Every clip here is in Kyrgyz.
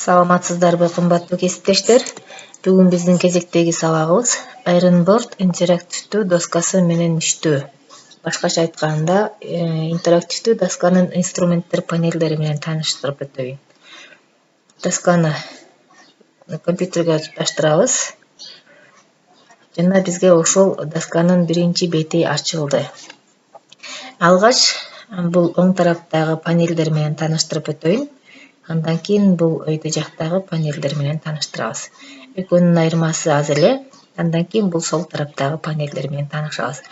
Саламатсыздарбы, кымбаттуу кесиптештер. Бүгүн биздин кезектеги сабагыбыз Ironboard интерактивдүү доскасы менен иштөө. Башкача айтканда, интерактивдүү досканын инструменттер панелдери менен тааныштырып өтөйүн. Досканы компьютерге өтүп жана бизге ошол досканын биринчи бети ачылды. Алгач бул оң тараптагы панелдер менен тааныштырып өтөйүн. Андан кийин бул өйдө жактагы панелдер менен тааныштырабыз. Экөөнүн айырмасы аз эле. Андан кийин бул сол тараптагы панелдер менен таанышабыз.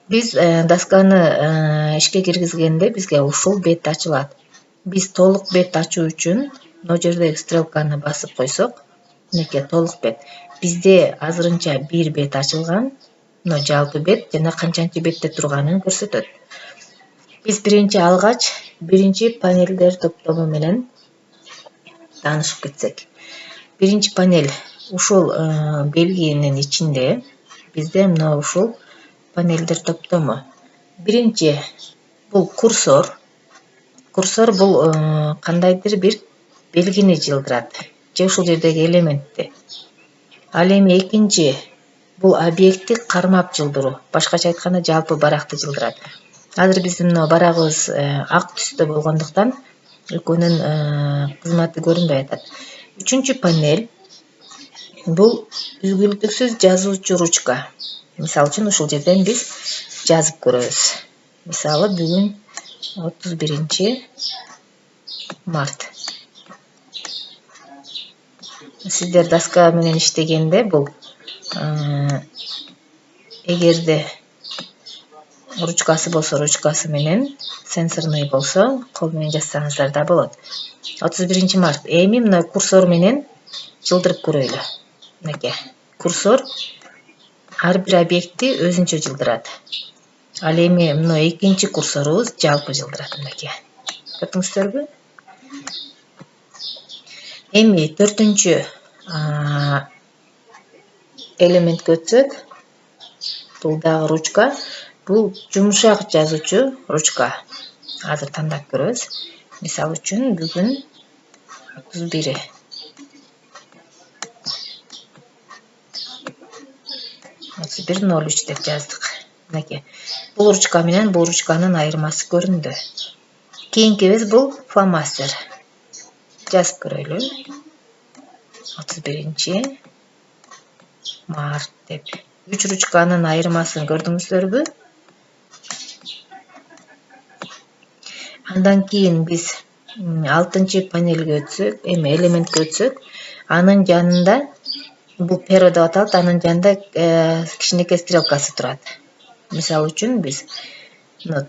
Биз досканы ишке киргизгенде бизге ушул бет ачылат. Биз толук бет ачуу үчүн могу жердеги стрелканы басып койсок, мынакей толук бет. Бизде азырынча бир бет ачылган, мына жалпы бет жана канчанчы бетте турганын көрсөтөт. Биз биринчи алгач биринчи панелдер топтому менен таанышып кетсек. Биринчи панель ушул белгинин ичинде бизде мына ушул панелдер топтому. Биринчи бул курсор. Курсор бул кандайдыр бир белгини жылдырат, же ушул жердеги элементти. Ал эми экинчи бул объектти кармап жылдыруу. Башкача айтканда жалпы баракты жылдырат. Азыр биздин мына барагыбыз ак түстө болгондуктан экөөнүн кызматы көрүнбөй атат. Үчүнчү панель бул үзгүлтүксүз жазуучу ручка. Мисалы үчүн ушул жерден биз жазып көрөбүз. Мисалы бүгүн 31-март. Сиздер доска менен иштегенде бул эгерде ручкасы болсо ручкасы менен, сенсорный болсо кол менен жазсаңыздар да болот. 31-март. Эми мына курсор менен жылдырып көрөйлү. Мынакей. Курсор ар бир объектти өзүнчө жылдырат. Ал эми мына экинчи курсорубуз жалпы жылдырат. Мынакей. Көрдүңүздөрбү? Эми төртүнчү элементке өтсөк, бул дагы ручка. Бул жумшак жазуучу ручка. Азыр тандап көрөбүз. Мисалы үчүн бүгүн 31. деп жаздык. Мынакей. Бул ручка менен бул ручканын айырмасы көрүндү. Кийинкибиз бул фломастер. Жазып көрөйлү. 31-март деп. 3 ручканын айырмасын көрдүңүздөрбү? Андан кийин биз 6-чы панелге өтсөк, элементке өтсөк, анын жанында бул перо деп аталат, анын жанында кичинекей стрелкасы турат. Мисалы үчүн биз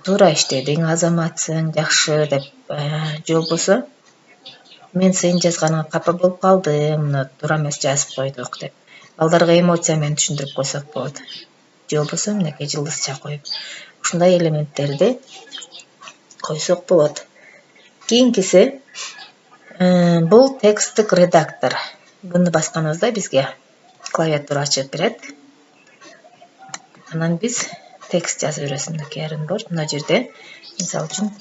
туура иштедиң, азаматсың, жакшы деп, же болбосо мен сенин жазганыңа капа болуп калдым, туура эмес жазып койдук деп. Балдарга эмоция менен түшүндүрүп койсок болот. Же болбосо мынакей жылдызча коюп. Ушундай элементтерди койсок болот. Кийинкиси бул тексттик редактор. Буну басканыбызда бизге клавиатура ачып берет. Анан биз текст жазып беребиз. Мынакей Ironboard. Мына жерде мисалы үчүн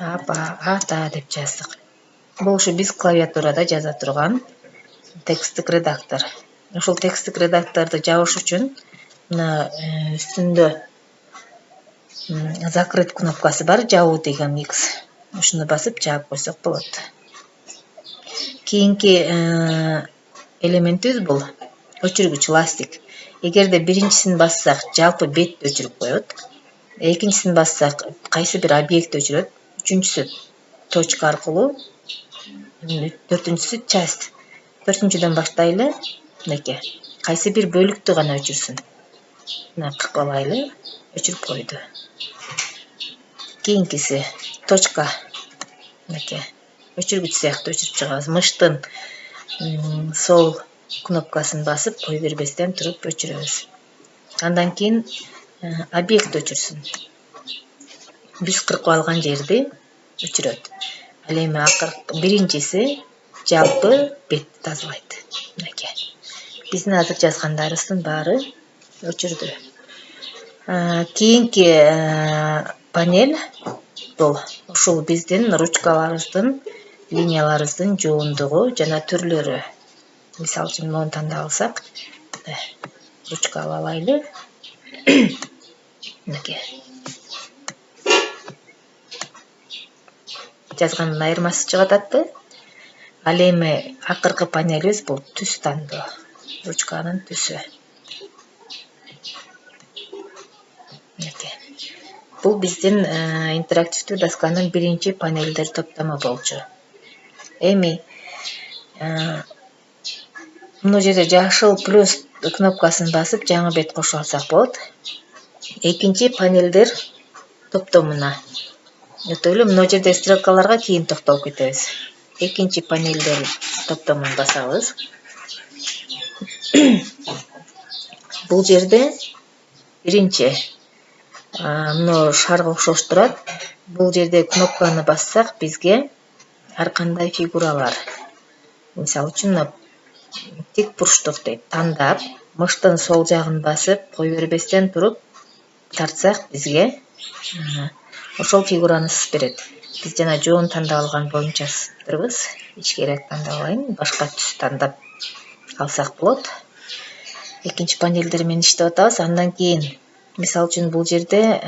ата деп жаздык. Бул ушу биз клавиатурада жаза турган тексттик редактор. Ушул тексттик редакторду жабыш үчүн мына үстүндө закрыть кнопкасы бар, жабуу деген X. Ушуну басып жаап койсок болот. Кийинки элементибиз бул өчүргүч ластик. Эгерде биринчисин бассак, жалпы бетти өчүрүп коет. Экинчисин бассак, кайсы бир объект өчүрөт. Үчүнчүсү точка аркылуу, төртүнчүсү часть. Төртүнчүдөн баштайлы. Мынакей. Кайсы бир бөлүктү гана өчүрсүн. Мына кыкалайлы, өчүрүп койду. Кийинкиси точка. Мынакей. Өчүргүч сыяктуу өчүрүп чыгабыз. Мыштын сол кнопкасын басып кой бербестен туруп өчүрөбүз. Андан кийин объект өчүрсүн. Биз кыркып алган жерди өчүрөт. Ал эми биринчиси жалпы бетти тазалайт. Мынакей. Биздин азыр жазгандарыбыздын баары өчүрдү. Кийинки панель бул ушул биздин ручкаларыбыздын линияларыбыздын жоондугу жана түрлөрү. Мисалы үчүн мону тандап алсак, ручка алып алайлы. Мынакей. Жазгандын айырмасы чыгып атат. Ал эми акыркы панелибиз бул түс тандоо. Ручканын түсү. Мынакей. Бул биздин интерактивдүү досканын биринчи панелдер топтому болчу. Эми мына жерде жашыл плюс кнопкасын басып жаңы бет кошуп алсак болот. Экинчи панелдер топтомуна өтөлү. Мына жерде стрелкаларга кийин токтолуп кетебиз. Экинчи панелдер топтомун басабыз. Бул жерде биринчи мына шарга окшош турат. Бул жерде кнопканы бассак бизге ар кандай фигуралар, мисалы үчүн тик бурчтук дейт, тандап, мыштын сол жагын басып, кое бербестен туруп тартсак бизге ошол фигураны сызып берет. Биз жана жоон тандап алган боюнча сызыптырбыз. Ичкерээк тандап алайын, башка түс тандап алсак болот. Экинчи панелдер менен иштеп атабыз. Андан кийин мисалы үчүн бул жерде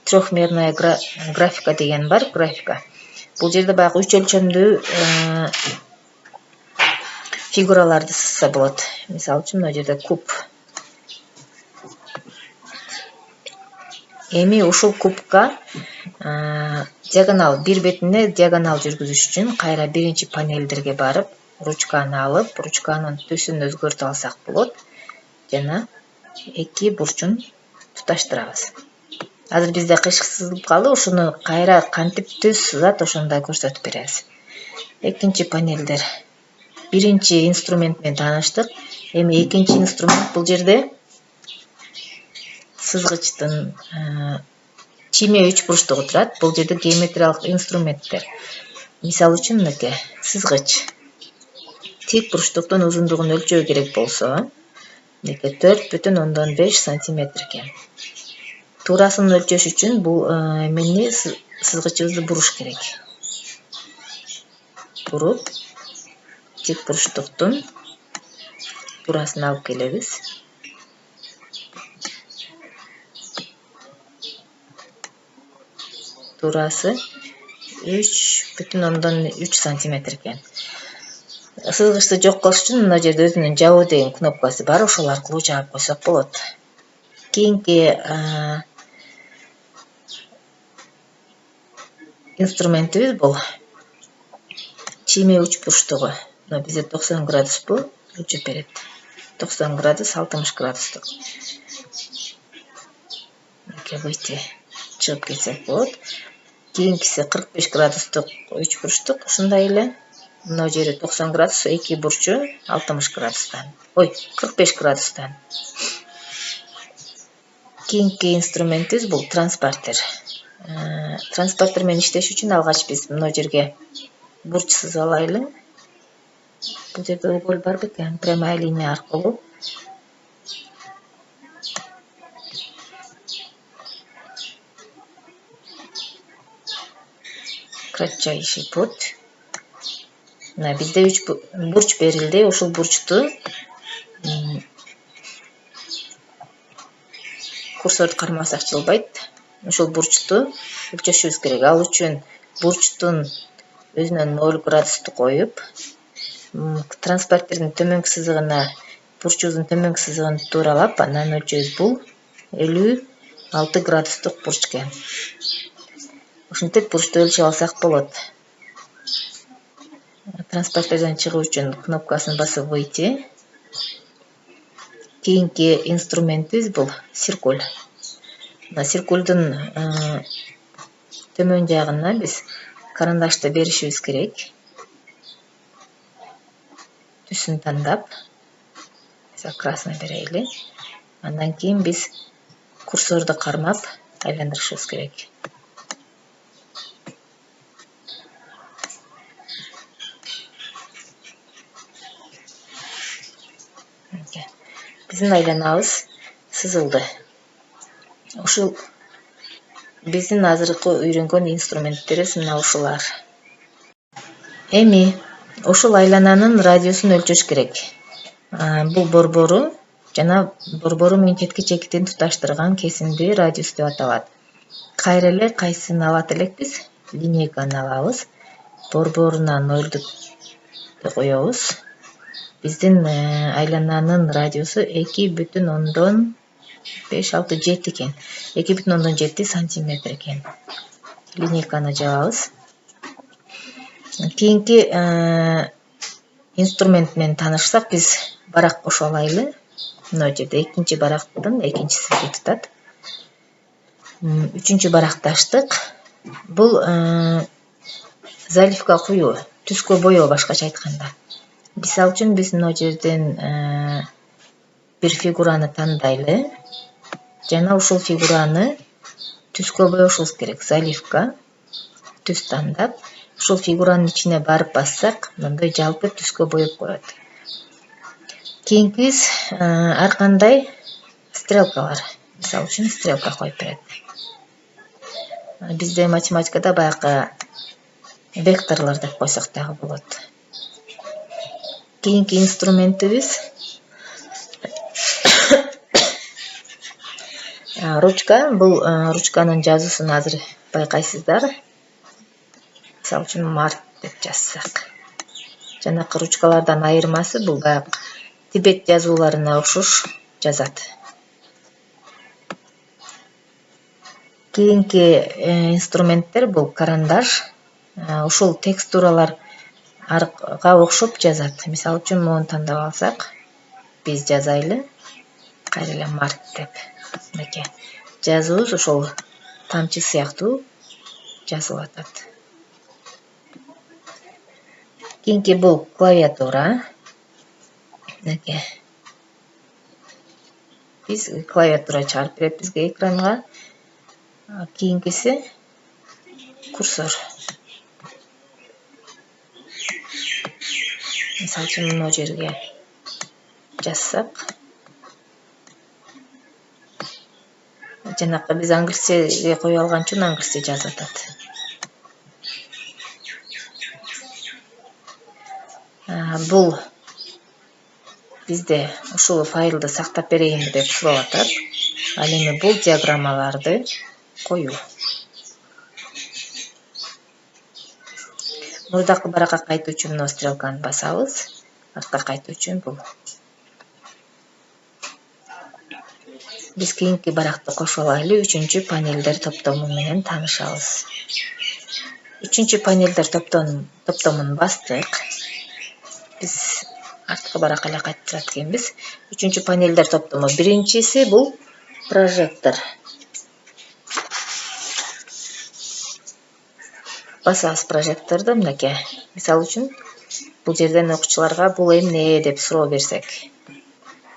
трехмерная графика деген бар, графика. Бул жерде баягы 3 өлчөмдүү фигураларды сызса болот. Мисалы үчүн мына жерде куб. Эми ушул кубка диагонал бир бетине диагонал жүргүзүш үчүн кайра биринчи панелдерге барып, ручканы алып, ручканын түсүн өзгөртүп алсак болот. Жана эки бурчун туташтырабыз. Азыр бизде кышык сызылып калды, ушуну кайра кантип түз сызат ошондой көрсөтүп беребиз. Экинчи панелдер. Биринчи инструмент менен тааныштык. Эми экинчи инструмент бул жерде сызгычтын чийме үч бурчтугу турат. Бул жерде геометриялык инструменттер. Мисалы үчүн мынакей сызгыч. Тик бурчтуктун узундугун өлчөө керек болсо, 4,5 сантиметр экен. Туурасын өлчөш үчүн бул эмени сызгычыбызды буруш керек. Буруп, тик бурчтуктун туурасын алып келебиз. Туурасы 3,3 сантиметр экен. Сызгычты жок кылыш үчүн мына жерде өзүнүн жабуу деген кнопкасы бар, ошол аркылуу жаап койсок болот. Кийинки инструментибиз бул чийме үч бурчтугу. Мына бизде 90 градусту өлчөп берет. 90 градус, 60 градустук. Мынакей выйти чыгып кетсек болот. Кийинкиси 45 градустук үч бурчтук, ушундай эле. Мына жери 90 градус, эки бурчу 60 градустан. 45 градустан. Кийинки инструментибиз бул транспортер. Транспортер менен иштеш үчүн алгач биз мына жерге бурч сызып алайлы. Бул жерде уголь бар бекен, прямая линия аркылуу. Кратчайший путь. Мына бизде 3 бурч берилди. Ушул бурчту курсорду кармасак чылбайт. Ушул бурчту өлчөшүбүз керек. Ал үчүн бурчтун өзүнөн 0 градусту коюп, транспортердин төмөнкү сызыгына бурчубуздун төмөнкү сызыгын тууралап, анан өлчөбүз. Бул 56 градустук бурч экен. Ушинтип бурчту өлчөп алсак болот. Транспортерден чыгуу үчүн кнопкасын басып выйти. Кийинки инструментибиз бул циркуль. Мына циркульдун төмөн жагына биз карандашты беришибиз керек. Түсүн тандап, красный берейли. Андан кийин биз курсорду кармап айландырышыбыз керек. Биздин айланабыз сызылды. Ушул биздин азыркы үйрөнгөн инструменттерибиз мына ушулар. Эми ушул айлананын радиусун өлчөш керек. Бул борбору жана борбору менен четки чекитин туташтырган кесимди радиус деп аталат. Кайра эле кайсысын алат элекпиз? Линейканы алабыз. Борборуна 0 коебуз. Биздин айлананын радиусу 2,5-6-7 экен. 2,7 сантиметр экен. Линейканы жабабыз. Кийинки инструмент менен таанышсак, биз барак кошо алайлы. Мына жерде экинчи барактын экинчиси тутат. Үчүнчү баракты ачтык. Бул заливка куюу, түскө боёо башкача айтканда. Мисалы үчүн биз мына жерден бир фигураны тандайлы. Жана ушул фигураны түскө боешубуз керек. Заливка түс тандап, ушул фигуранын ичине барып бассак, мындай жалпы түскө боеп коет. Кийинкибиз ар кандай стрелка бар. Мисалы үчүн стрелка коюп берет. Бизде математикада баягы векторлор деп койсок дагы болот. Кийинки инструментибиз ручка. Бул ручканын жазуусун азыр байкайсыздар. Мисалы үчүн март деп жазсак. Жанакы ручкалардан айырмасы бул баягы Тибет жазууларына окшош жазат. Кийинки инструменттер бул карандаш. Ушул текстуралар арга окшоп жазат. Мисалы үчүн мону тандап алсак, биз жазайлы. Кайра эле март деп. Мынакей. Жазуубуз ошол тамчы сыяктуу жазылып атат. Кийинки бул клавиатура. Мынакей. Биз клавиатура чыгарып берет бизге экранга. Кийинкиси курсор. Мисалы үчүн мына жерге жазсак, жанакы биз англисчеге кое алган үчүн англисче жазып атат. Бул бизде ушул файлды сактап берейинби деп сурап атат. Ал эми бул диаграммаларды коюу. Мурдакы баракка кайтуу үчүн мына стрелканы басабыз. Артка кайтуу үчүн бул. Биз кийинки баракты кошо алайлы. 3-чү панелдер топтому менен таанышабыз. 3-чү панелдер топтомун бастык. Биз артка баракка эле кайтып турат экенбиз. 3-чү панелдер топтому. Биринчиси бул прожектор. Басабыз прожекторду. Мынакей. Мисалы үчүн бул жерден окуучуларга бул эмне деп суроо берсек,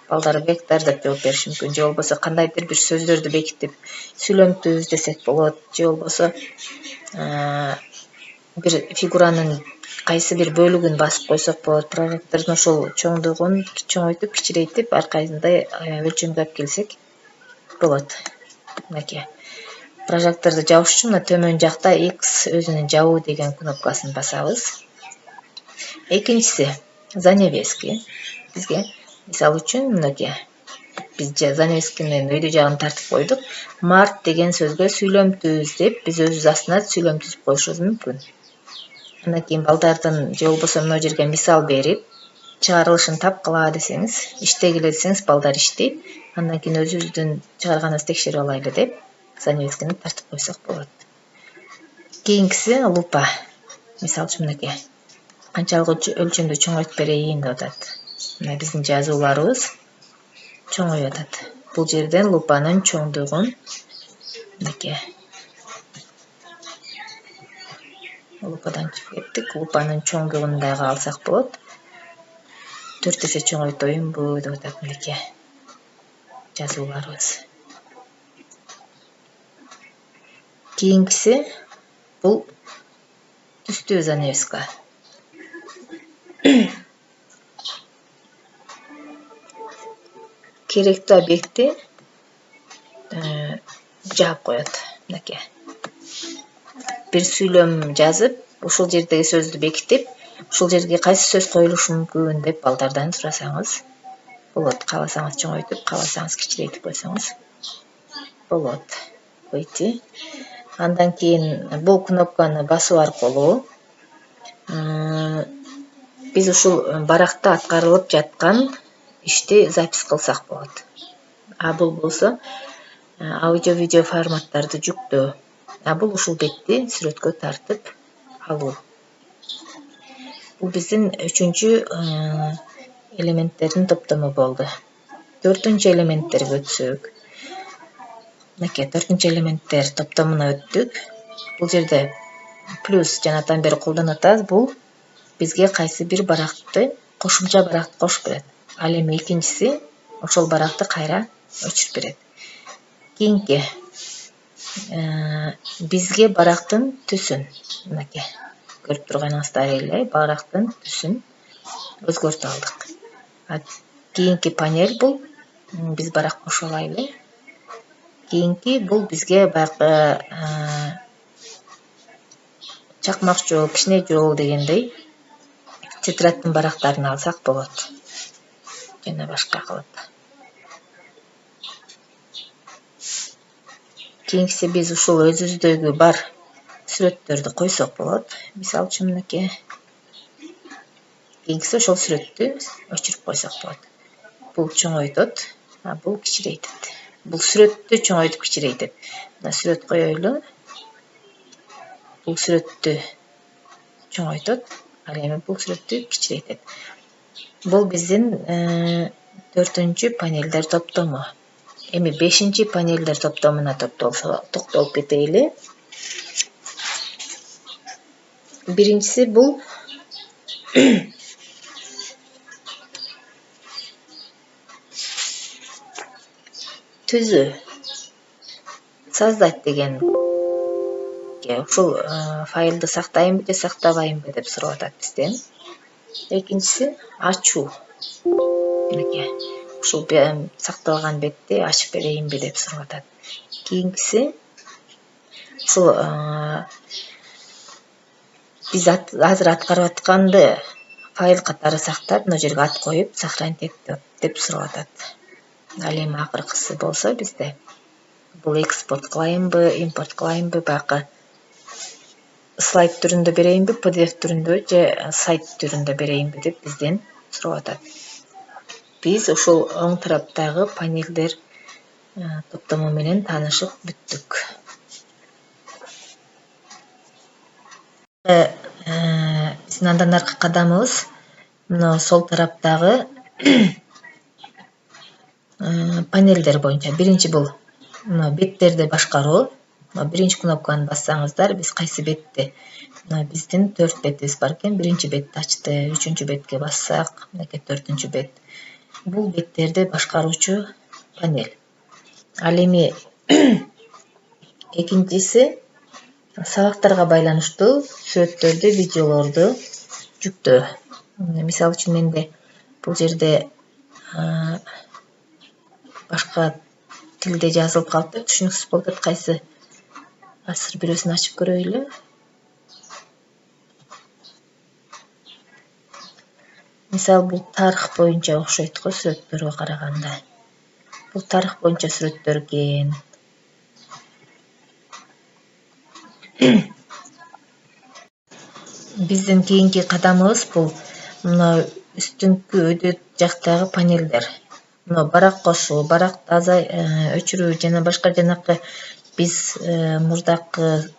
балдар вектор деп жооп бериши мүмкүн. Же болбосо кандайдыр бир сөздөрдү бекитип сүйлөмтүбүз десек болот. Же болбосо бир фигуранын кайсы бир бөлүгүн басып койсок болот. Прожектордун ошол чоңдугун чоңойтуп, кичирейтип, ар кайсындай өлчөмгө алып келсек болот. Мынакей. Прожекторду жабыш үчүн мына төмөн жакта X өзүнүн жабуу деген кнопкасын басабыз. Экинчиси занавески. Бизге мисалы үчүн мынакей. Биз занавескинин өйдө жагын тартып койдук. Март деген сөзгө сүйлөмтүбүз деп биз өзүбүз астына сүйлөм түзүп коюшубуз мүмкүн. Андан кийин балдардын же болбосо мына жерге мисал берип, чыгарылышын тапкыла десеңиз, иштегиле десеңиз, балдар иштейт. Андан кийин өзүбүздүн чыгарганыбызды текшерип алайлы деп занавескини тартып койсок болот. Кийинкиси лупа. Мисалы үчүн мынакей. Канчалык өлчөмдү чоңойтуп берейин деп атат. Мына биздин жазууларыбыз чоңоюп атат. Бул жерден лупанын чоңдугун мынакей. Лупадан чыгып кеттик. Лупанын чоңдугун дагы алсак болот. 4 эсе чоңойтоюнбу деп атат мынакей. Жазууларыбыз. Кийинкиси бул түстүү занавеска. Керектүү объектти жаап коет. Мынакей. Бир сүйлөм жазып, ушул жердеги сөздү бекитип, ушул жерге кайсы сөз коюлушу мүмкүн деп балдардан сурасаңыз болот. Кааласаңыз чоңойтуп, кааласаңыз кичирейтип койсоңуз болот. Выйти. Андан кийин бул кнопканы басуу аркылуу биз ушул баракта аткарылып жаткан ишти запись кылсак болот. А бул болсо аудио видео форматтарды жүктөө. А бул ушул бетти сүрөткө тартып алуу. Бул биздин 3-чү элементтердин топтому болду. 4-чү элементтерге өтсөк. Мынакей 4-чү элементтер топтомуна өттүк. Бул жерде плюс жанатан бери колдонуп атабыз. Бул бизге кайсы бир баракты, кошумча баракты кошуп берет. Ал эми экинчиси ошол баракты кайра өчүрүп берет. Кийинки бизге барактын түсүн, мынакей көрүп турганыңыздар эле, барактын түсүн өзгөртүп алдык. Кийинки панель бул биз барак кошо алайлы. Кийинки бул бизге баягы чакмак жол, кичине жол дегендей тетрадьтын барактарын алсак болот. Жана башка кылып. Кийинкиси биз ушул өзүбүздөгү бар сүрөттөрдү койсок болот. Мисалы үчүн мынакей. Кийинкиси ошол сүрөттү өчүрүп койсок болот. Бул чоңойтот, а бул кичирейтет. Бул сүрөттү чоңойтуп кичирейтет. Мына сүрөт коелу. Бул сүрөттү чоңойтот, ал эми бул сүрөттү кичирейтет. Бул биздин 4-чү панелдер топтому. Эми 5-чи панелдер топтомуна токтолуп кетели. Биринчиси бул түзүү. Создать деген. Ушул файлды сактайынбы же сактабайынбы деп сурап атат бизден. Экинчиси ачуу. Мынакей. Ушул сакталган бетти ачып берейинби деп сурап атат. Кийинкиси ушул биз азыр аткарып атканды файл катары сактап, мына жерге ат коюп, сохранить ет деп сурап атат. Ал эми акыркысы болсо бизде бул экспорт кылайынбы, импорт кылайынбы, баягы слайд түрүндө берейинби, PDF түрүндө же сайт түрүндө берейинби деп бизден сурап атат. Биз ушул оң тараптагы панелдер топтому менен таанышып бүттүк. Биздин андан аркы кадамыбыз мына сол тараптагы панелдер боюнча. Биринчи бул беттерди башкаруу. Биринчи кнопканы бассаңыздар, биз кайсы бетти, биздин 4 бетибиз бар экен. Биринчи бетти ачты, 3-чү бетке бассак, мынакей 4-чү бет. Бул беттерди башкаруучу панель. Ал эми экинчиси сабактарга байланыштуу сүрөттөрдү, видеолорду жүктөө. Мисалы үчүн менде бул жерде башка тилде жазылып калыптыр. Түшүнүксүз болуп атат. Кайсы азыр бирөөсүн ачып көрөйлү. Мисалы бул тарых боюнча окшойт го сүрөттөргө караганда. Бул тарых боюнча сүрөттөр экен. Биздин кийинки кадамыбыз бул мына үстүңкү өйдө жактагы панелдер. Мына барак кошуу, баракты өчүрүү жана башка жанакы биз мурдакы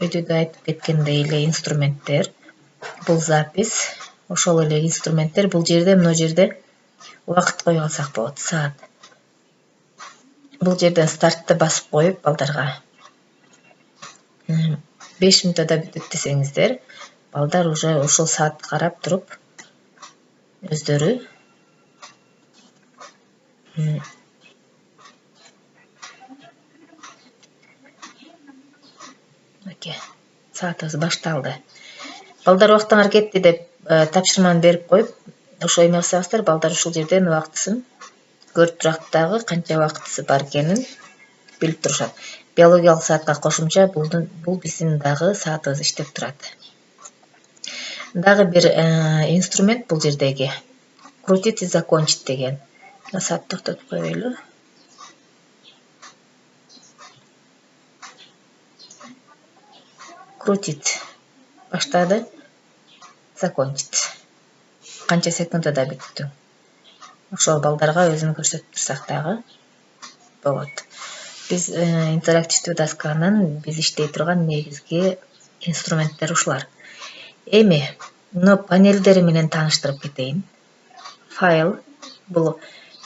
өйдөдө айтып кеткендей эле инструменттер. Бул запись, ошол эле инструменттер. Бул жерде, мына жерде убакыт коюп алсак болот, саат. Бул жерден стартты басып коюп балдарга 5 минутада бүтөт десеңиздер, балдар уже ошол саатты карап туруп өздөрү саатыбыз башталды. Балдар убактыңар кетти деп тапшырманы берип коюп, ошо эме кылсаңыздар, балдар ушул жерден убактысын көрүп турат дагы, канча убактысы бар экенин билип турушат. Биологиялык саатка кошумча бул биздин дагы саатыбыз иштеп турат. Дагы бир инструмент бул жердеги крутить и закончить деген. Саат токтотуп коелу. Крутить баштады, закончить. Канча секундада бүттү. Ошол балдарга өзүн көрсөтүп турсак дагы болот. Биз интерактивдүү досканын биз иштей турган негизги инструменттер ушулар. Эми мына панелдери менен тааныштырып кетейин. Файл бул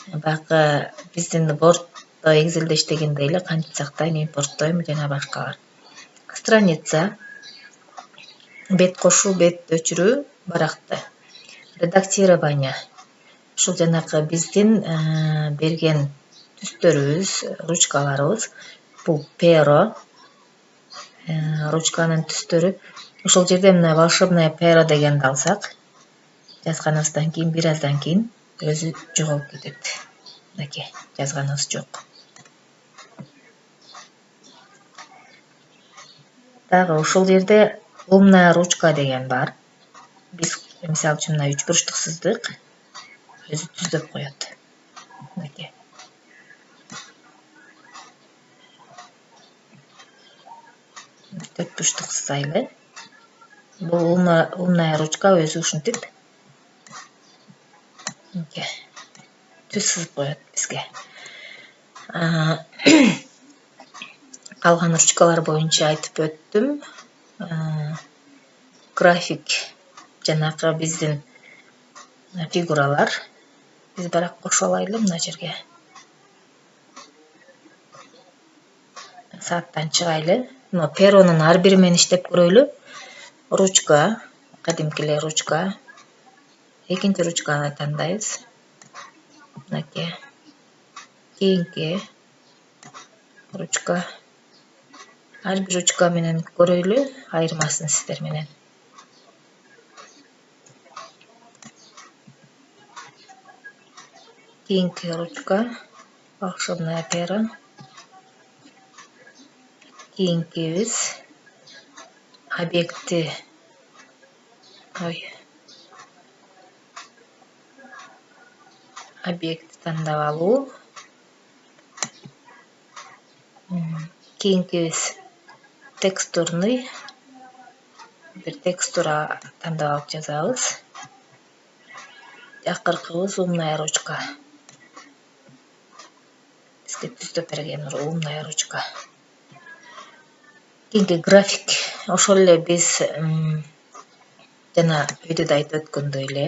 баягы биздин бортто Excel'де иштегендей эле кантип сактайм, импорттойм жана башкалар. Страница, бет кошуу, бет өчүрүү, баракты. Редактирование. Ушул жанакы биздин берген түстөрүбүз, ручкаларыбыз. Бул перо, ручканын түстөрү. Ошол жерде мына волшебная перо дегенди алсак, жазганыбыздан кийин бир аздан кийин өзү жоголуп кетет. Мынакей, жазганыбыз жок. Дагы ушул жерде умная ручка деген бар. Биз мисалы үчүн мына 3 буручтук сыздык өзү түздөп коет. Мынакей. 4 буручтук сызайлы. Бул умная ручка өзү ушинтип түз сызып коет бизге. Калган ручкалар боюнча айтып өттүм. График жанакы биздин фигуралар. Биз барак кошо алайлы мына жерге. Сааттан чыгайлы. Мына перонун ар бири менен иштеп көрөлү. Ручка, кадимки эле ручка. Экинчи ручканы тандайбыз. Мынакей. Кийинки ручка. Ар бир ручка менен көрөлү, айырмасын сиздер менен. Кийинки ручка, волшебная перо. Кийинкибиз объекти. Объект тандап алуу. Кийинкибиз текстурный. Бир текстура тандап алып жазабыз. Акыркыбыз умная ручка. Бизге түздөп берген умная ручка. Кийинки график. Ошол эле биз жана видеодо айтып өткөндөй эле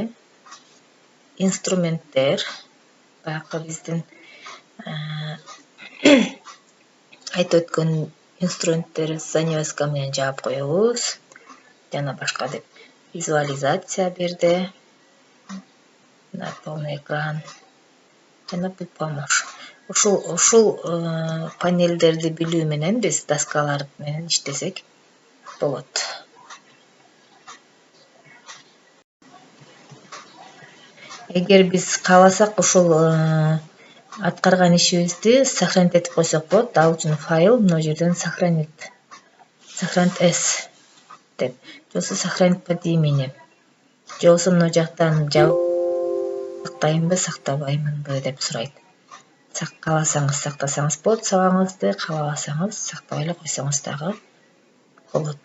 инструменттер, баягы биздин айтып өткөн инструменттер занавеска менен жаап коебуз. Жана башка деп визуализация берди. На полный экран. Жана бул помощь. Ушул панелдерди билүү менен биз доскалар менен иштесек болот. Эгер биз кааласак ушул аткарган ишибизди сохранить этип койсок болот. Ал үчүн файл мына жерден сохранить. Сохранить S деп. Же сохранить под именем. Же мына жактан сактаймынбы, сактабаймынбы деп сурайт. Кааласаңыз сактасаңыз болот сабагыңызды, каалабасаңыз сактабай эле койсоңуз дагы болот.